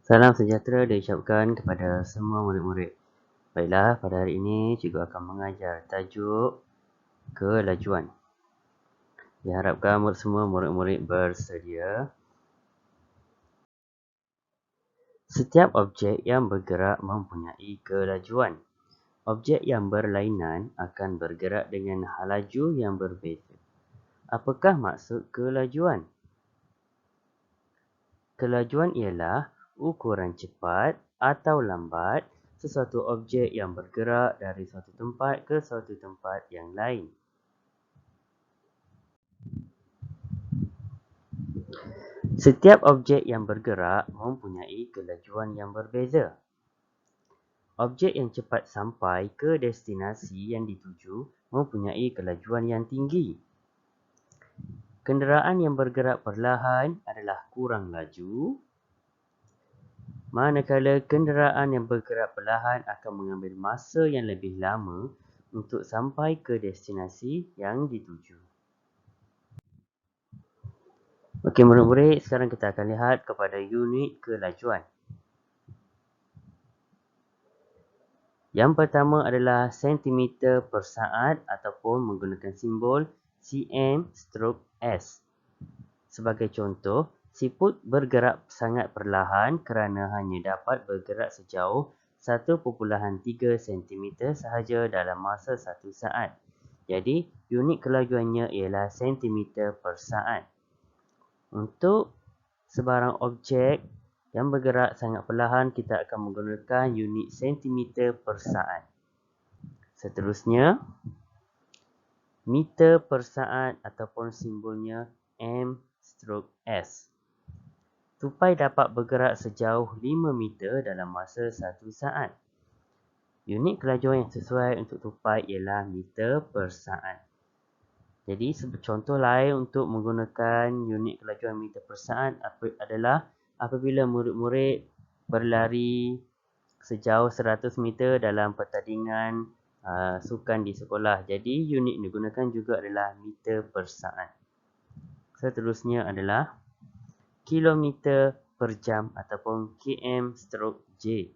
Salam sejahtera diucapkan kepada semua murid-murid. Baiklah, pada hari ini cikgu akan mengajar tajuk kelajuan. Diharapkan semua murid-murid bersedia. Setiap objek yang bergerak mempunyai kelajuan. Objek yang berlainan akan bergerak dengan laju yang berbeza. Apakah maksud kelajuan? Kelajuan ialah ukuran cepat atau lambat sesuatu objek yang bergerak dari suatu tempat ke suatu tempat yang lain. Setiap objek yang bergerak mempunyai kelajuan yang berbeza. Objek yang cepat sampai ke destinasi yang dituju mempunyai kelajuan yang tinggi. Kenderaan yang bergerak perlahan adalah kurang laju, manakala kenderaan yang bergerak perlahan akan mengambil masa yang lebih lama untuk sampai ke destinasi yang dituju. Okey, murid-murid, sekarang kita akan lihat kepada unit kelajuan. Yang pertama adalah sentimeter per saat ataupun menggunakan simbol cm/s. Sebagai contoh, siput bergerak sangat perlahan kerana hanya dapat bergerak sejauh 1.3 cm sahaja dalam masa 1 saat. Jadi, unit kelajuannya ialah sentimeter per saat. Untuk sebarang objek yang bergerak sangat perlahan, kita akan menggunakan unit sentimeter per saat. Seterusnya, meter per saat ataupun simbolnya m/s. Tupai dapat bergerak sejauh 5 meter dalam masa 1 saat. Unit kelajuan yang sesuai untuk tupai ialah meter per saat. Jadi, contoh lain untuk menggunakan unit kelajuan meter per saat adalah apabila murid-murid berlari sejauh 100 meter dalam pertandingan sukan di sekolah. Jadi, unit yang digunakan juga adalah meter per saat. Seterusnya adalah kilometer per jam ataupun km/j.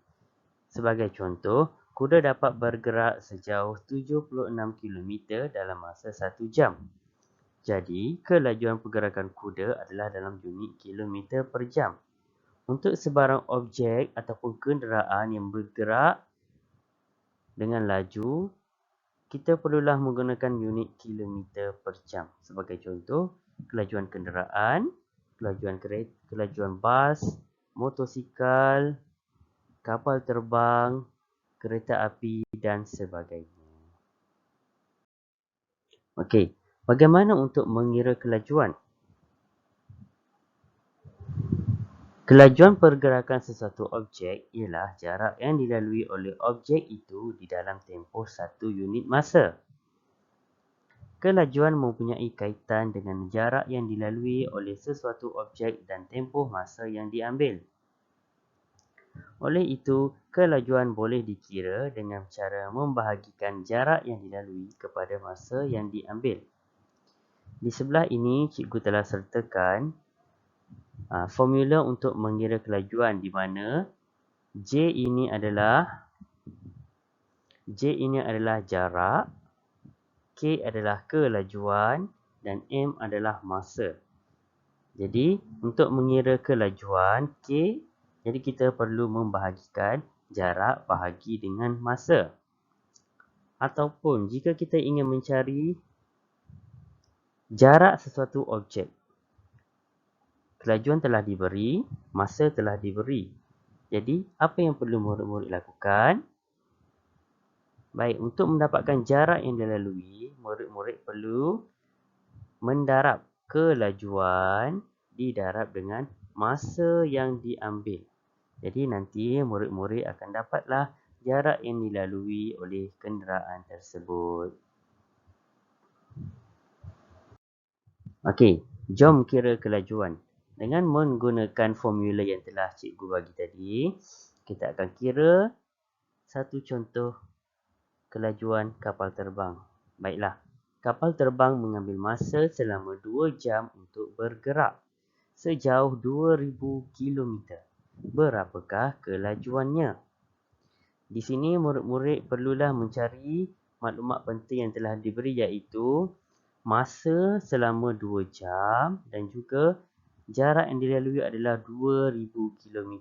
Sebagai contoh, kuda dapat bergerak sejauh 76 km dalam masa 1 jam. Jadi, kelajuan pergerakan kuda adalah dalam unit kilometer per jam. Untuk sebarang objek ataupun kenderaan yang bergerak dengan laju, kita perlulah menggunakan unit kilometer per jam. Sebagai contoh, kelajuan kenderaan, kelajuan bas, motosikal, kapal terbang, kereta api dan sebagainya. Okey, bagaimana untuk mengira kelajuan? Kelajuan pergerakan sesuatu objek ialah jarak yang dilalui oleh objek itu di dalam tempoh 1 unit masa. Kelajuan mempunyai kaitan dengan jarak yang dilalui oleh sesuatu objek dan tempoh masa yang diambil. Oleh itu, kelajuan boleh dikira dengan cara membahagikan jarak yang dilalui kepada masa yang diambil. Di sebelah ini, cikgu telah sertakan formula untuk mengira kelajuan di mana J ini adalah jarak, K adalah kelajuan dan M adalah masa. Jadi, untuk mengira kelajuan K, jadi kita perlu membahagikan jarak bahagi dengan masa. Ataupun jika kita ingin mencari jarak sesuatu objek, kelajuan telah diberi, masa telah diberi. Jadi, apa yang perlu murid-murid lakukan? Baik, untuk mendapatkan jarak yang dilalui, murid-murid perlu mendarab kelajuan didarab dengan masa yang diambil. Jadi, nanti murid-murid akan dapatlah jarak yang dilalui oleh kenderaan tersebut. Okey, jom kira kelajuan. Dengan menggunakan formula yang telah cikgu bagi tadi, kita akan kira satu contoh kelajuan kapal terbang. Baiklah, kapal terbang mengambil masa selama 2 jam untuk bergerak sejauh 2000 km. berapakah kelajuannya? Di sini murid-murid perlulah mencari maklumat penting yang telah diberi, iaitu masa selama 2 jam dan juga jarak yang dilalui adalah 2000 km.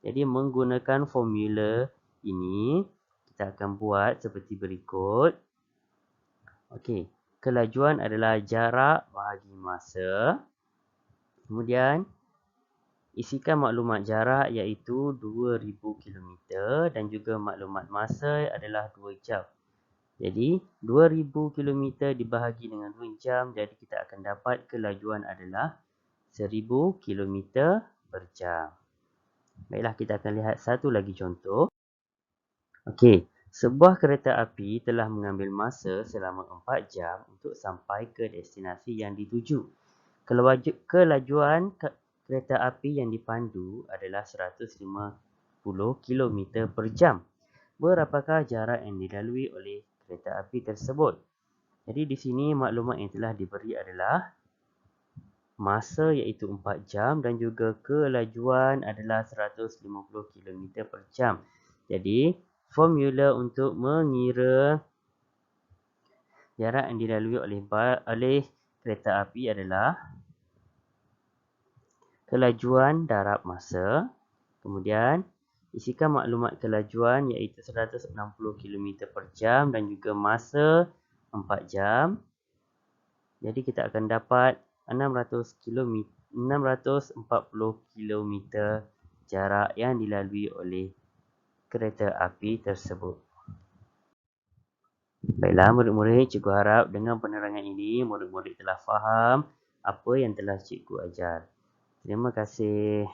Jadi menggunakan formula ini, kita akan buat seperti berikut. Okey, kelajuan adalah jarak bahagi masa. Kemudian isikan maklumat jarak iaitu 2000 km dan juga maklumat masa adalah 2 jam. Jadi 2000 km dibahagi dengan 2 jam, jadi kita akan dapat kelajuan adalah 1000 km per jam. Baiklah, kita akan lihat satu lagi contoh. Okey, sebuah kereta api telah mengambil masa selama 4 jam untuk sampai ke destinasi yang dituju. Kelajuan kereta api yang dipandu adalah 150 km per jam. Berapakah jarak yang dilalui oleh kereta api tersebut? Jadi di sini maklumat yang telah diberi adalah masa iaitu 4 jam dan juga kelajuan adalah 150 km per jam. Jadi formula untuk mengira jarak yang dilalui oleh kereta api adalah kelajuan darab masa, kemudian isikan maklumat kelajuan iaitu 160 km per jam dan juga masa 4 jam. Jadi kita akan dapat 640 km jarak yang dilalui oleh kereta api tersebut. Baiklah murid-murid, cikgu harap dengan penerangan ini murid-murid telah faham apa yang telah cikgu ajar. Terima kasih.